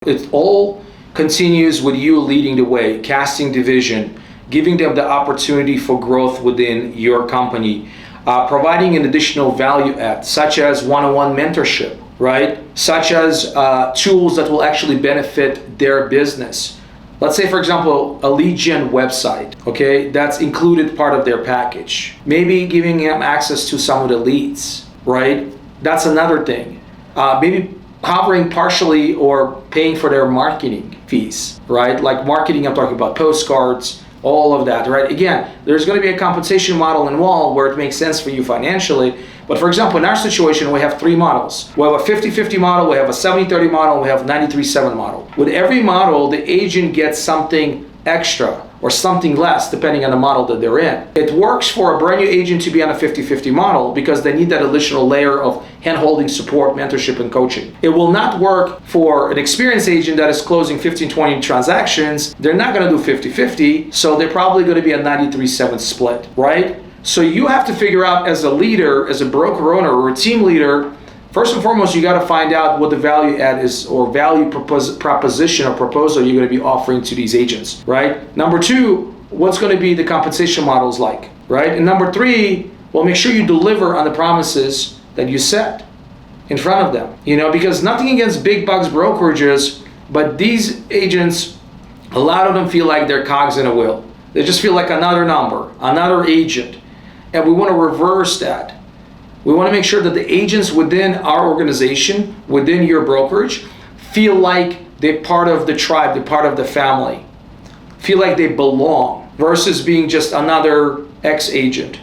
It all continues with you leading the way, casting the vision, giving them the opportunity for growth within your company, providing an additional value add, such as one-on-one mentorship, right? Such as tools that will actually benefit their business. Let's say, for example, a lead gen website, okay? That's included part of their package. Maybe giving them access to some of the leads, right? That's another thing. Maybe covering partially or paying for their marketing fees, right? Like marketing, I'm talking about postcards, all of that, right? Again, there's going to be a compensation model involved where it makes sense for you financially. But for example, in our situation, we have three models. We have a 50-50 model, we have a 70-30 model, we have a 93-7 model. With every model, the agent gets something extra or something less depending on the model that they're in. It works for a brand new agent to be on a 50-50 model because they need that additional layer of hand-holding, support, mentorship, and coaching. It will not work for an experienced agent that is closing 15-20 transactions. They're not going to do 50-50, so they're probably going to be a 93-7 split, right? So you have to figure out as a leader, as a broker owner or a team leader, first and foremost, you got to find out what the value add is or value proposition or proposal you're going to be offering to these agents, right? Number two, what's going to be the compensation models like, right? And number three, well, make sure you deliver on the promises that you set in front of them, because nothing against big bucks brokerages, but these agents, a lot of them feel like they're cogs in a wheel. They just feel like another number, another agent. And we want to reverse that. We want to make sure that the agents within our organization, within your brokerage, feel like they're part of the tribe, they're part of the family, feel like they belong versus being just another ex-agent.